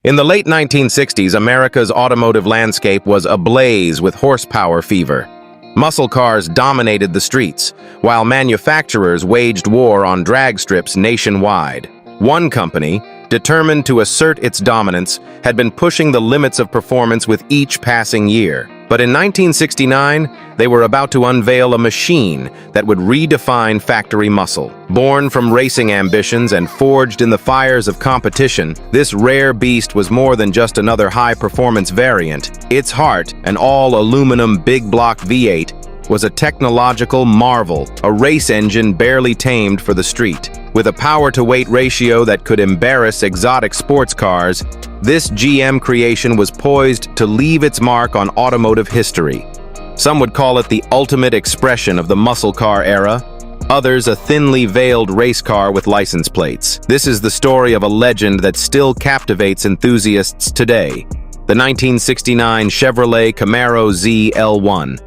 In the late 1960s, America's automotive landscape was ablaze with horsepower fever. Muscle cars dominated the streets, while manufacturers waged war on drag strips nationwide. One company, determined to assert its dominance, had been pushing the limits of performance with each passing year. But in 1969, they were about to unveil a machine that would redefine factory muscle. Born from racing ambitions and forged in the fires of competition, this rare beast was more than just another high-performance variant. Its heart, an all-aluminum big-block V8, was a technological marvel, a race engine barely tamed for the street. With a power-to-weight ratio that could embarrass exotic sports cars, this GM creation was poised to leave its mark on automotive history. Some would call it the ultimate expression of the muscle car era, others a thinly veiled race car with license plates. This is the story of a legend that still captivates enthusiasts today, the 1969 Chevrolet Camaro ZL1.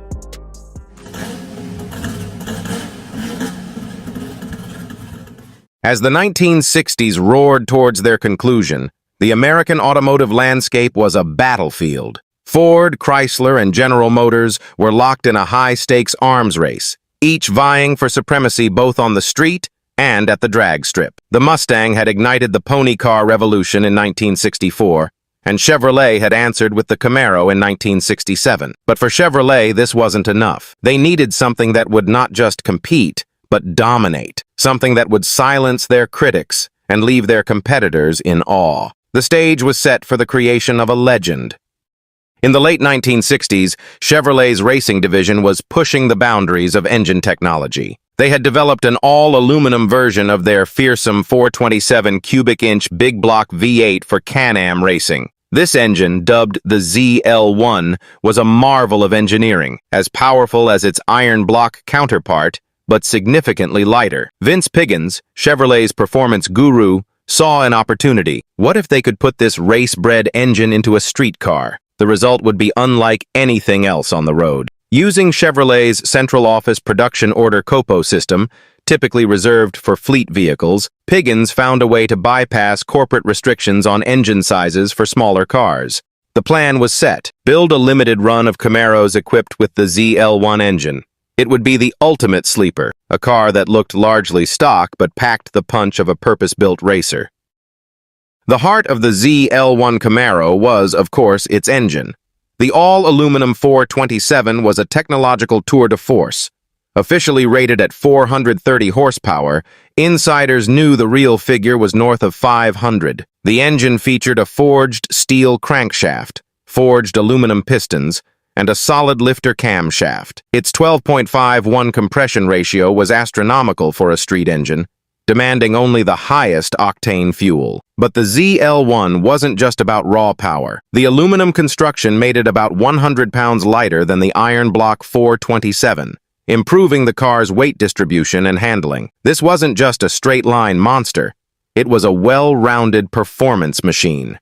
As the 1960s roared towards their conclusion, the American automotive landscape was a battlefield. Ford, Chrysler, and General Motors were locked in a high-stakes arms race, each vying for supremacy both on the street and at the drag strip. The Mustang had ignited the pony car revolution in 1964, and Chevrolet had answered with the Camaro in 1967. But for Chevrolet, this wasn't enough. They needed something that would not just compete, but dominate. Something that would silence their critics and leave their competitors in awe. The stage was set for the creation of a legend. In the late 1960s, Chevrolet's racing division was pushing the boundaries of engine technology. They had developed an all-aluminum version of their fearsome 427 cubic-inch big-block V8 for Can-Am racing. This engine, dubbed the ZL1, was a marvel of engineering, as powerful as its iron block counterpart, but significantly lighter. Vince Piggins, Chevrolet's performance guru, saw an opportunity. What if they could put this race-bred engine into a street car? The result would be unlike anything else on the road. Using Chevrolet's central office production order COPO system, typically reserved for fleet vehicles, Piggins found a way to bypass corporate restrictions on engine sizes for smaller cars. The plan was set: build a limited run of Camaros equipped with the ZL1 engine. It would be the ultimate sleeper, a car that looked largely stock but packed the punch of a purpose-built racer. The heart of the ZL1 Camaro was, of course, its engine. The all-aluminum 427 was a technological tour de force. Officially rated at 430 horsepower, insiders knew the real figure was north of 500. The engine featured a forged steel crankshaft, forged aluminum pistons, and a solid lifter camshaft. Its 12.51 compression ratio was astronomical for a street engine, demanding only the highest octane fuel. But the ZL1 wasn't just about raw power. The aluminum construction made it about 100 pounds lighter than the iron block 427, improving the car's weight distribution and handling. This wasn't just a straight-line monster. It was a well-rounded performance machine.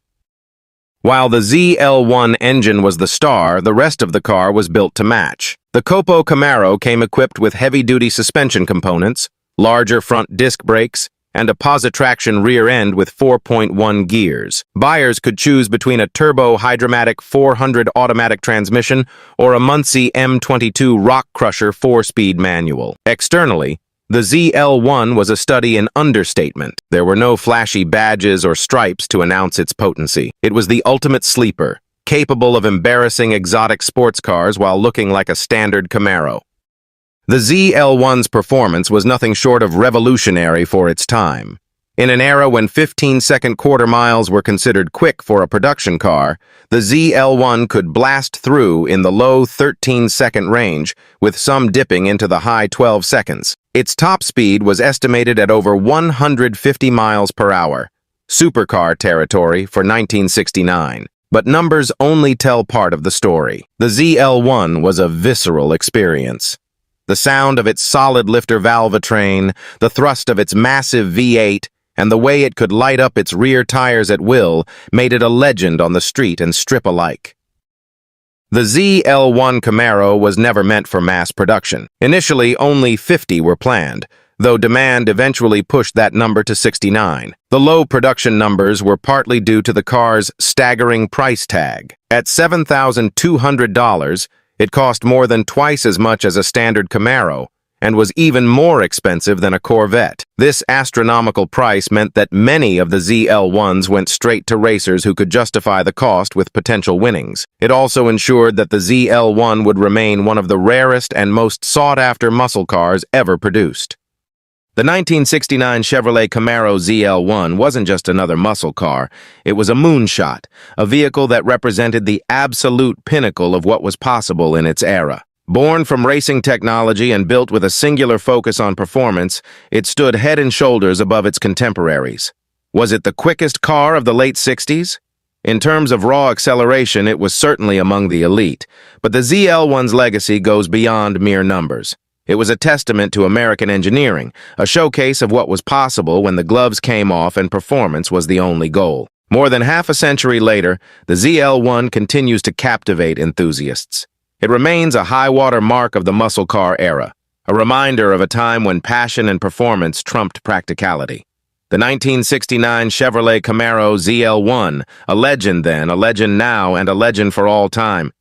While the ZL1 engine was the star, the rest of the car was built to match. The COPO Camaro came equipped with heavy-duty suspension components, larger front disc brakes, and a posit-traction rear end with 4.1 gears. Buyers could choose between a turbo Hydromatic 400 automatic transmission or a Muncie M22 Rock Crusher 4-speed manual. Externally, the ZL1 was a study in understatement. There were no flashy badges or stripes to announce its potency. It was the ultimate sleeper, capable of embarrassing exotic sports cars while looking like a standard Camaro. The ZL1's performance was nothing short of revolutionary for its time. In an era when 15-second quarter miles were considered quick for a production car, the ZL1 could blast through in the low 13-second range, with some dipping into the high 12 seconds. Its top speed was estimated at over 150 miles per hour, supercar territory for 1969. But numbers only tell part of the story. The ZL1 was a visceral experience. The sound of its solid lifter valvetrain, the thrust of its massive V8, and the way it could light up its rear tires at will made it a legend on the street and strip alike. The ZL1 Camaro was never meant for mass production. Initially, only 50 were planned, though demand eventually pushed that number to 69. The low production numbers were partly due to the car's staggering price tag. At $7,200, it cost more than twice as much as a standard Camaro, and was even more expensive than a Corvette. This astronomical price meant that many of the ZL1s went straight to racers who could justify the cost with potential winnings. It also ensured that the ZL1 would remain one of the rarest and most sought-after muscle cars ever produced. The 1969 Chevrolet Camaro ZL1 wasn't just another muscle car, it was a moonshot, a vehicle that represented the absolute pinnacle of what was possible in its era. Born from racing technology and built with a singular focus on performance, it stood head and shoulders above its contemporaries. Was it the quickest car of the late 60s? In terms of raw acceleration, it was certainly among the elite, but the ZL1's legacy goes beyond mere numbers. It was a testament to American engineering, a showcase of what was possible when the gloves came off and performance was the only goal. More than half a century later, the ZL1 continues to captivate enthusiasts. It remains a high-water mark of the muscle car era, a reminder of a time when passion and performance trumped practicality. The 1969 Chevrolet Camaro ZL1, a legend then, a legend now, and a legend for all time,